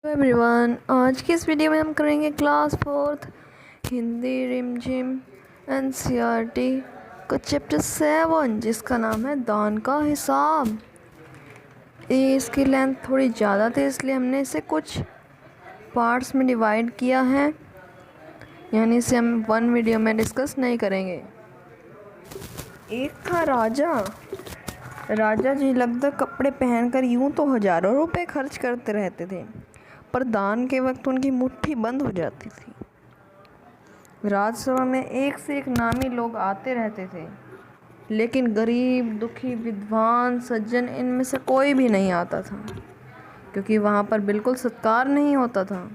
Everyone, आज की इस वीडियो में हम करेंगे क्लास 4th हिंदी रिमझिम एनसीईआरटी का चैप्टर 7 जिसका नाम है दान का हिसाब। इसकी लेंथ थोड़ी ज़्यादा थी इसलिए हमने इसे कुछ पार्ट्स में डिवाइड किया है, यानी इसे हम वन वीडियो में डिस्कस नहीं करेंगे। एक था राजा जी लगभग कपड़े पहनकर यूं तो हजारों रुपए खर्च करते रहते थे, पर दान के वक्त उनकी मुट्ठी बंद हो जाती थी। राजसभा में एक से एक नामी लोग आते रहते थे, लेकिन गरीब, दुखी, विद्वान, सज्जन इनमें से कोई भी नहीं आता था, क्योंकि वहाँ पर बिल्कुल सत्कार नहीं होता था।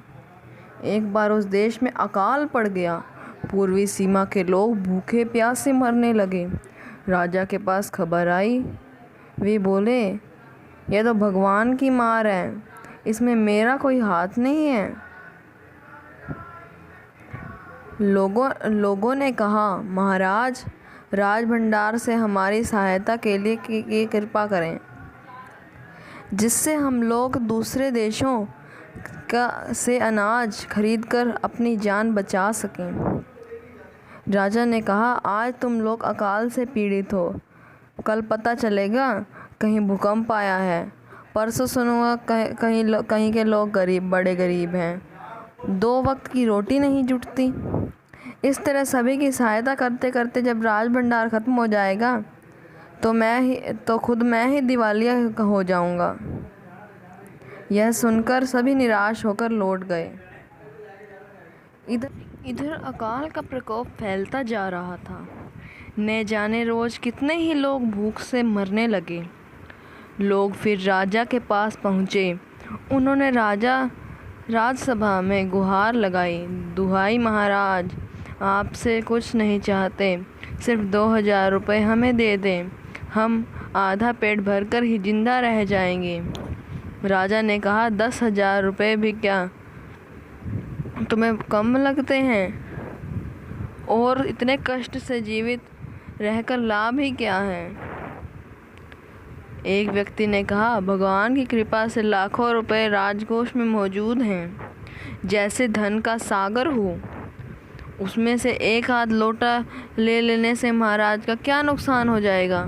एक बार उस देश में अकाल पड़ गया। पूर्वी सीमा के लोग भूखे प्यासे मरने लगे। राजा के पास खबर आई। वे बोले, यह तो भगवान की मार है, इसमें मेरा कोई हाथ नहीं है। लोगों ने कहा, महाराज, राज भंडार से हमारी सहायता के लिए कृपा करें, जिससे हम लोग दूसरे देशों से अनाज खरीदकर अपनी जान बचा सकें। राजा ने कहा, आज तुम लोग अकाल से पीड़ित हो, कल पता चलेगा कहीं भूकंप आया है, परसों सुनूंगा कहीं के लोग बड़े गरीब हैं, 2 वक्त की रोटी नहीं जुटती। इस तरह सभी की सहायता करते करते जब राज भंडार ख़त्म हो जाएगा तो खुद मैं ही दिवालिया हो जाऊंगा। यह सुनकर सभी निराश होकर लौट गए। इधर अकाल का प्रकोप फैलता जा रहा था। न जाने रोज कितने ही लोग भूख से मरने लगे। लोग फिर राजा के पास पहुँचे। उन्होंने राजसभा में गुहार लगाई, दुहाई महाराज, आपसे कुछ नहीं चाहते, सिर्फ 2000 रुपये हमें दे दें, हम आधा पेट भरकर ही जिंदा रह जाएंगे। राजा ने कहा, 10,000 रुपये भी क्या तुम्हें कम लगते हैं? और इतने कष्ट से जीवित रहकर लाभ ही क्या है? एक व्यक्ति ने कहा, भगवान की कृपा से लाखों रुपए राजकोष में मौजूद हैं, जैसे धन का सागर हो। उसमें से एक आध लोटा ले लेने से महाराज का क्या नुकसान हो जाएगा?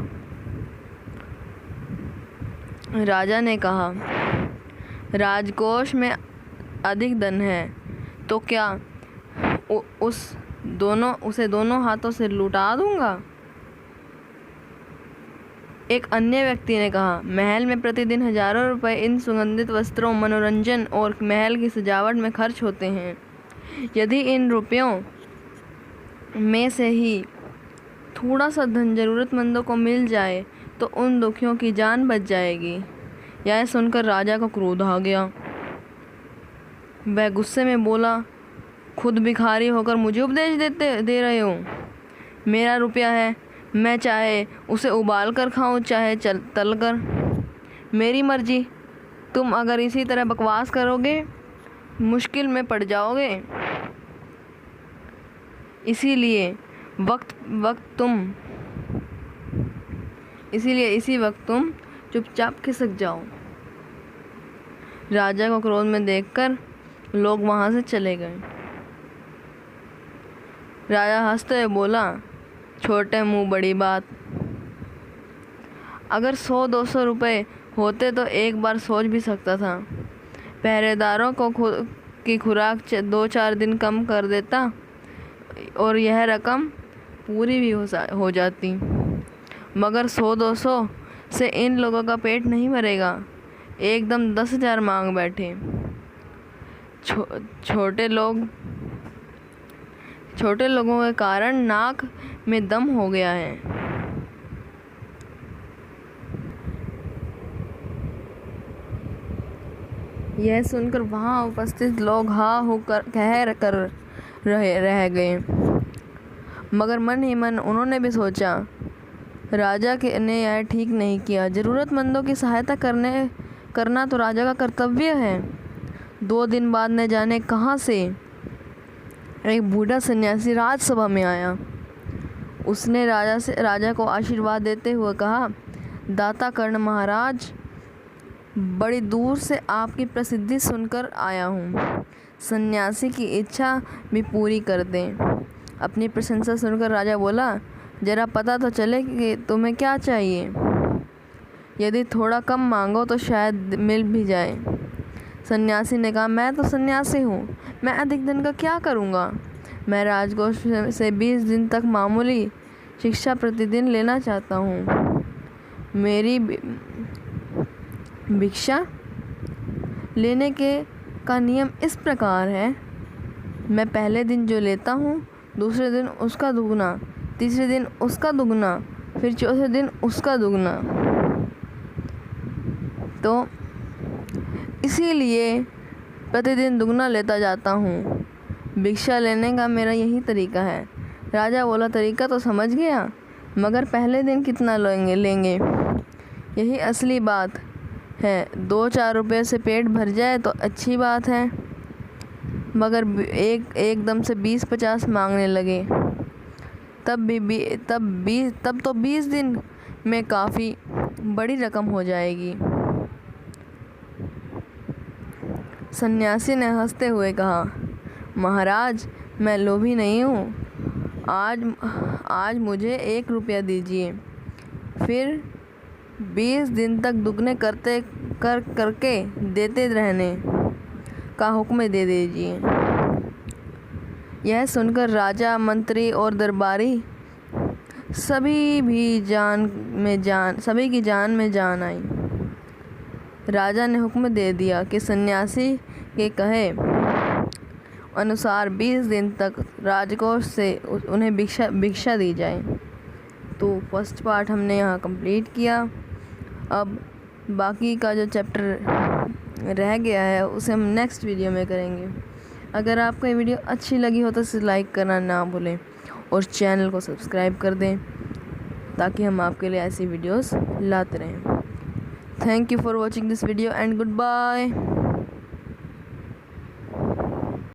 राजा ने कहा, राजकोष में अधिक धन है तो क्या उसे दोनों हाथों से लुटा दूंगा? एक अन्य व्यक्ति ने कहा, महल में प्रतिदिन हजारों रुपए इन सुगंधित वस्त्रों, मनोरंजन और महल की सजावट में खर्च होते हैं। यदि इन रुपयों में से ही थोड़ा सा धन जरूरतमंदों को मिल जाए तो उन दुखियों की जान बच जाएगी। यह सुनकर राजा को क्रोध आ गया। वह गुस्से में बोला, खुद भिखारी होकर मुझे उपदेश दे रहे हो? मेरा रुपया है, मैं चाहे उसे उबाल कर खाऊं, चाहे तल कर, मेरी मर्जी। तुम अगर इसी तरह बकवास करोगे मुश्किल में पड़ जाओगे। इसीलिए इसी वक्त तुम चुपचाप खिसक जाओ। राजा को क्रोध में देखकर लोग वहां से चले गए। राजा हंसते हुए बोला, छोटे मुंह बड़ी बात। अगर 100-200 रुपये होते तो एक बार सोच भी सकता था। पहरेदारों की खुराक 2-4 दिन कम कर देता और यह रकम पूरी भी हो जाती, मगर 100-200 से इन लोगों का पेट नहीं भरेगा। एकदम 10,000 मांग बैठे। छोटे लोगों के कारण नाक में दम हो गया है। यह सुनकर वहां उपस्थित लोग हा हो कर रह गए, मगर मन ही मन उन्होंने भी सोचा, राजा ने यह ठीक नहीं किया। जरूरतमंदों की सहायता करना तो राजा का कर्तव्य है। 2 दिन बाद न जाने कहां से एक बूढ़ा सन्यासी राजसभा में आया। उसने राजा को आशीर्वाद देते हुए कहा, दाता कर्ण महाराज, बड़ी दूर से आपकी प्रसिद्धि सुनकर आया हूँ। सन्यासी की इच्छा भी पूरी कर दें। अपनी प्रशंसा सुनकर राजा बोला, जरा पता तो चले कि तुम्हें क्या चाहिए। यदि थोड़ा कम मांगो तो शायद मिल भी जाए। सन्यासी ने कहा, मैं तो सन्यासी हूँ, मैं अधिक धन का क्या करूँगा। मैं राजकोष से 20 दिन तक मामूली शिक्षा प्रतिदिन लेना चाहता हूँ। मेरी भिक्षा लेने का नियम इस प्रकार है, मैं पहले दिन जो लेता हूँ, दूसरे दिन उसका दुगना, तीसरे दिन उसका दुगना, फिर चौथे दिन उसका दुगना। तो इसीलिए प्रतिदिन दुगना लेता जाता हूँ। भिक्षा लेने का मेरा यही तरीका है। राजा बोला, तरीका तो समझ गया, मगर पहले दिन कितना लेंगे? यही असली बात है। 2-4 रुपये से पेट भर जाए तो अच्छी बात है, मगर एकदम से 20-50 मांगने लगे तब तो 20 दिन में काफ़ी बड़ी रकम हो जाएगी। सन्यासी ने हंसते हुए कहा, महाराज, मैं लोभी नहीं हूँ। आज मुझे 1 रुपया दीजिए, फिर 20 दिन तक दुगने करके देते रहने का हुक्म दे दीजिए। यह सुनकर राजा, मंत्री और दरबारी सभी की जान में जान आई। राजा ने हुक्म दे दिया कि सन्यासी के कहे अनुसार 20 दिन तक राजकोष से उन्हें भिक्षा दी जाए। तो फर्स्ट पार्ट हमने यहाँ कंप्लीट किया। अब बाकी का जो चैप्टर रह गया है उसे हम नेक्स्ट वीडियो में करेंगे। अगर आपको ये वीडियो अच्छी लगी हो तो इसे लाइक करना ना भूलें और चैनल को सब्सक्राइब कर दें, ताकि हम आपके लिए ऐसी वीडियोस लाते रहें। Thank you for watching this video and good bye.